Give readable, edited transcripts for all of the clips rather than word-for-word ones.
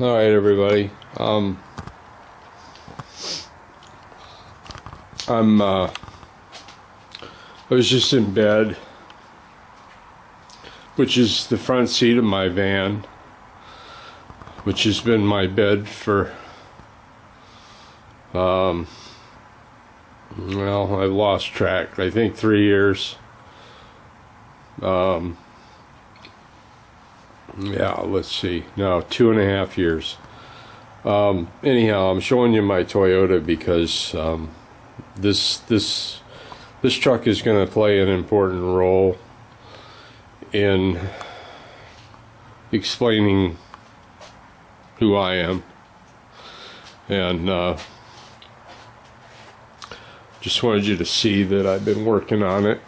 All right, everybody. I was just in bed, which is the front seat of my van, which has been my bed for, well, I've lost track. I think 3 years. Yeah, let's see. No, 2.5 years. Anyhow, I'm showing you my Toyota because this truck is going to play an important role in explaining who I am, and just wanted you to see that I've been working on it,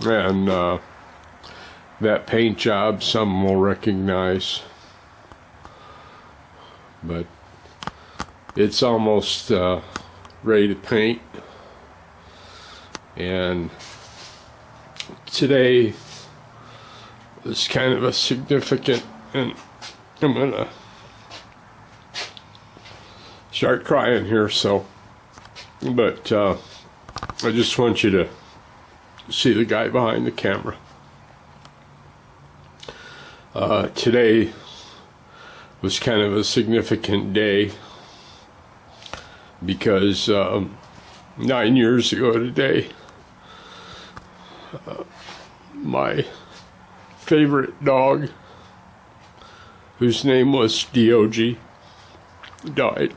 and that paint job some will recognize, but it's almost ready to paint. And today is kind of a significant, and I'm gonna start crying here, so, but I just want you to see the guy behind the camera. Today was kind of a significant day because 9 years ago today, my favorite dog, whose name was DOG, died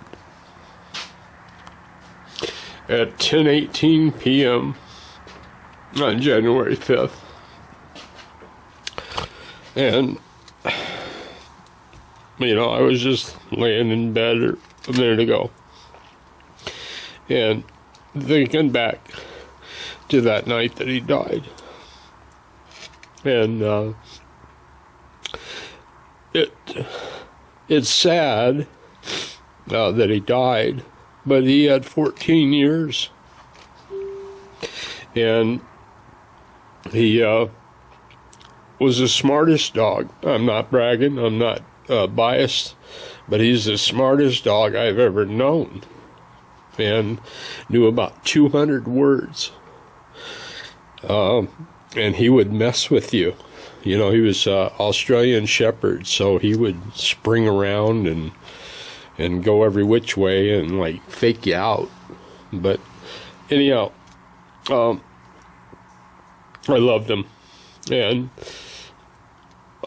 at 10:18 p.m. on January 5th. And, you know, I was just laying in bed a minute ago and thinking back to that night that he died. And it's sad that he died, but he had 14 years. And he was the smartest dog. I'm not bragging, I'm not biased, but he's the smartest dog I've ever known, and knew about 200 words. And he would mess with you. You know, he was Australian Shepherd, so he would spring around and go every which way and like fake you out. But anyhow, I loved him, and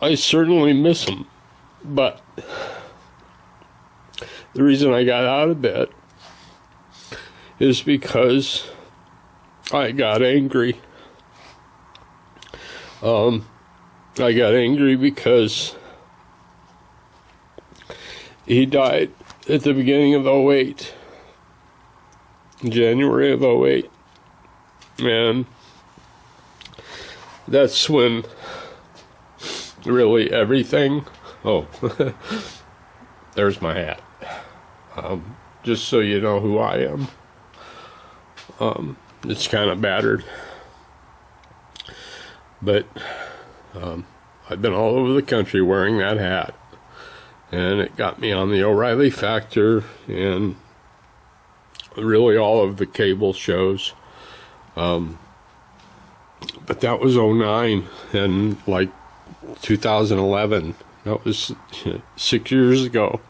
I certainly miss him. But the reason I got out of bed is because I got angry. I got angry because he died at the beginning of 08, January of 08, and that's when really everything, there's my hat, just so you know who I am. It's kind of battered, but I've been all over the country wearing that hat, and it got me on the O'Reilly Factor and really all of the cable shows. But that was 09, and like 2011, that was 6 years ago.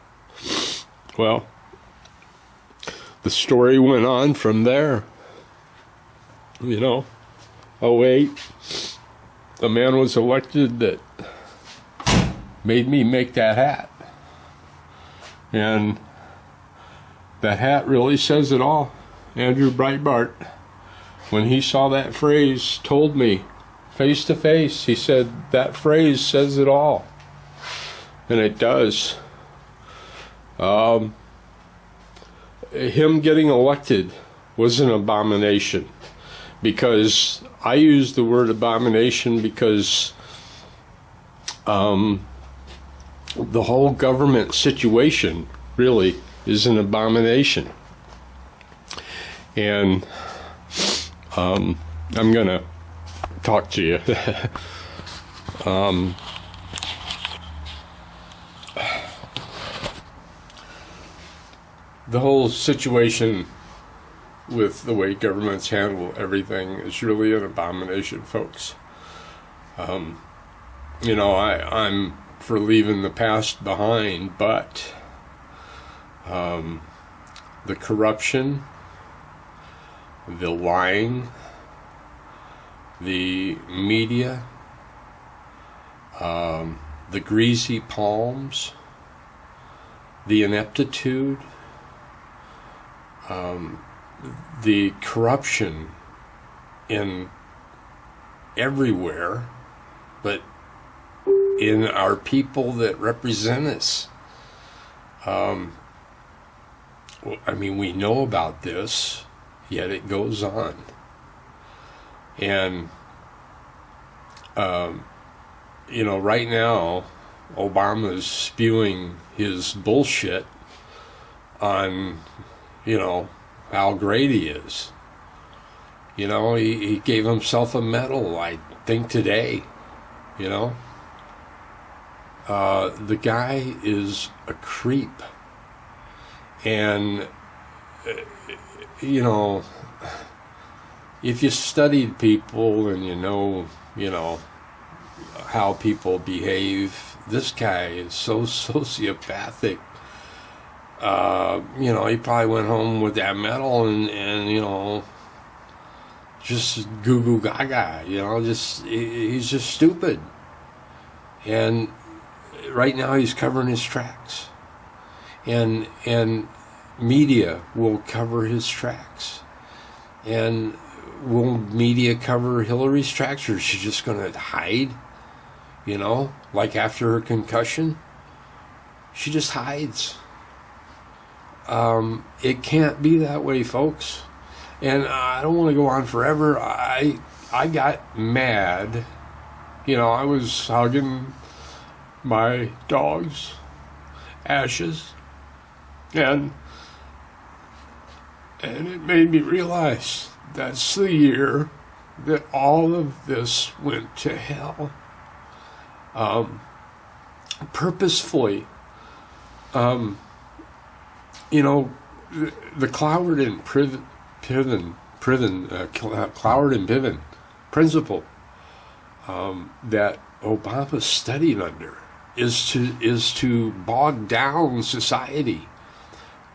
Well, the story went on from there. You know, 08, a man was elected that made me make that hat. And that hat really says it all. Andrew Breitbart, when he saw that phrase, told me face to face, he said, that phrase says it all. And it does. Him getting elected was an abomination, because I use the word abomination because the whole government situation really is an abomination. And I'm gonna talk to you. the whole situation with the way governments handle everything is really an abomination, folks. You know, I'm for leaving the past behind, but the corruption, the lying, the media, the greasy palms, the ineptitude, the corruption in everywhere, but in our people that represent us. I mean, we know about this, yet it goes on. And, you know, right now, Obama's spewing his bullshit on, you know, how great he is. You know, he gave himself a medal, I think, today, you know. The guy is a creep. And, you know, if you studied people and you know, how people behave, this guy is so sociopathic. You know, he probably went home with that medal and you know, just goo goo gaga, you know, he's just stupid. And right now he's covering his tracks. And media will cover his tracks. And will media cover Hillary's tracks, or is she just going to hide? You know, like after her concussion, she just hides. It can't be that way, folks. And I don't want to go on forever. I got mad. You know, I was hugging my dog's ashes, and it made me realize that's the year that all of this went to hell. Purposefully. You know, the Cloward and Piven principle that Obama studied under is to bog down society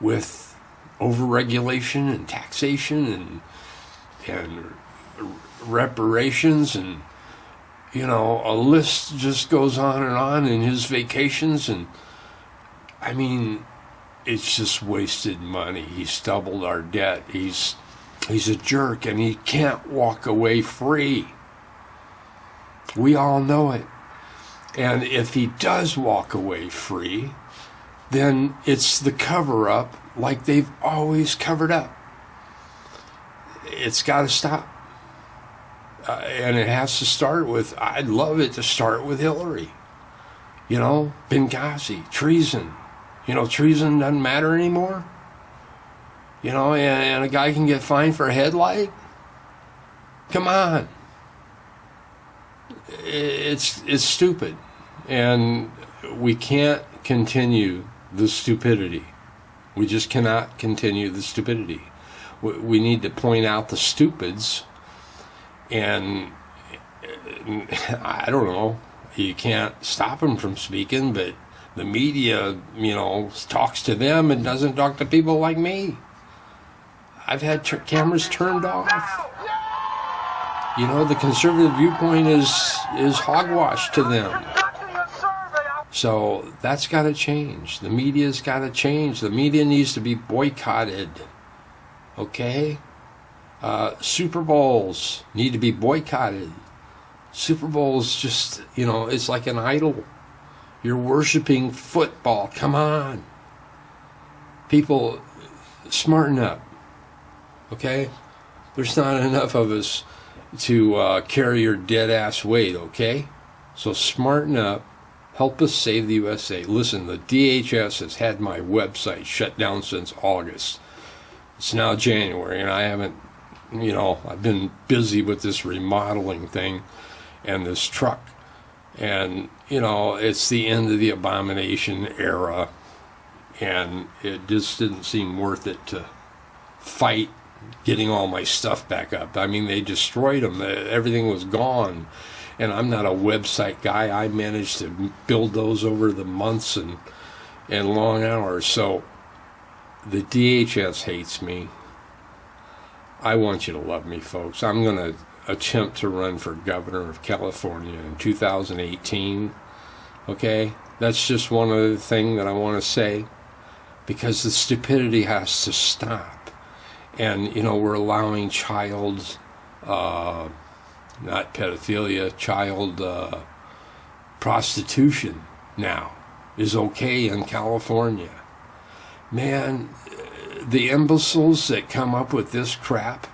with overregulation and taxation and reparations, and you know, a list just goes on and on in his vacations. And I mean, it's just wasted money. He's doubled our debt. He's a jerk, and he can't walk away free. We all know it. And if he does walk away free, then it's the cover-up like they've always covered up. It's got to stop. And it has to start with, I'd love it to start with Hillary. You know, Benghazi, treason. You know, treason doesn't matter anymore. You know, and a guy can get fined for a headlight. Come on. It's stupid. And we can't continue the stupidity. We just cannot continue the stupidity. We need to point out the stupids. And I don't know, you can't stop them from speaking, but the media, you know, talks to them and doesn't talk to people like me. I've had cameras turned off. You know, the conservative viewpoint is hogwash to them. So that's got to change. The media's got to change. The media needs to be boycotted. Okay? Super Bowls need to be boycotted. Super Bowls just, you know, it's like an idol. You're worshiping football. Come on. People, smarten up. Okay? There's not enough of us to carry your dead ass weight, okay? So smarten up. Help us save the USA. Listen, the DHS has had my website shut down since August. It's now January, and I haven't, you know, I've been busy with this remodeling thing and this truck. And, you know, it's the end of the Obamanation era. and it just didn't seem worth it to fight getting all my stuff back up. I mean, they destroyed them. Everything was gone. And I'm not a website guy. I managed to build those over the months and long hours. So the DHS hates me. I want you to love me, folks. I'm going to attempt to run for governor of California in 2018. Okay? That's just one other thing that I want to say, because the stupidity has to stop. And, you know, we're allowing child, not pedophilia, child prostitution now is okay in California. Man, the imbeciles that come up with this crap,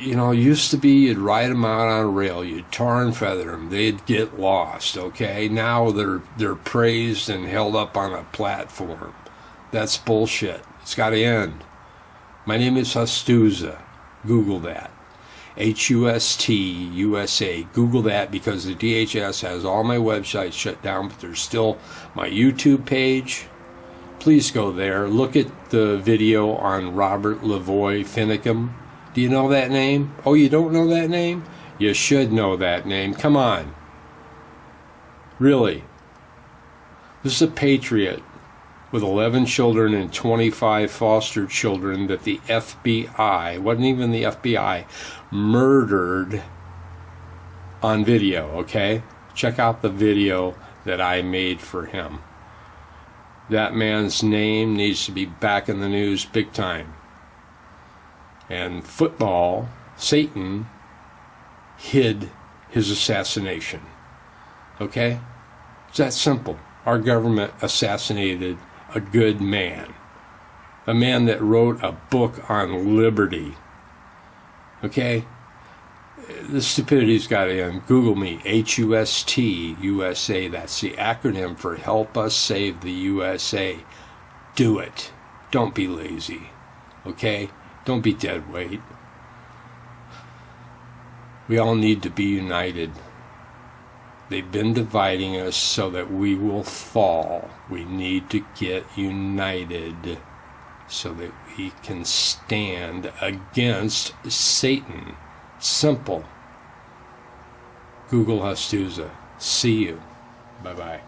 you know, used to be you'd ride them out on a rail, you'd tar and feather them, they'd get lost, okay? Now they're praised and held up on a platform. That's bullshit. It's got to end. My name is HUSTUSA. Google that. HUSTUSA. Google that, because the DHS has all my websites shut down, but there's still my YouTube page. Please go there. Look at the video on Robert Lavoie Finicum. Do you know that name? Oh, you don't know that name? You should know that name. Come on. Really. This is a patriot with 11 children and 25 foster children that the FBI, wasn't even the FBI, murdered on video, okay? Check out the video that I made for him. That man's name needs to be back in the news big time. And football, Satan, hid his assassination. Okay? It's that simple. Our government assassinated a good man. A man that wrote a book on liberty. Okay? The stupidity's got to end. Google me, HUSTUSA. That's the acronym for Help Us Save the USA. Do it. Don't be lazy. Okay? Don't be dead weight. We all need to be united. They've been dividing us so that we will fall. We need to get united so that we can stand against Satan. Simple. Google HUSTUSA. See you. Bye-bye.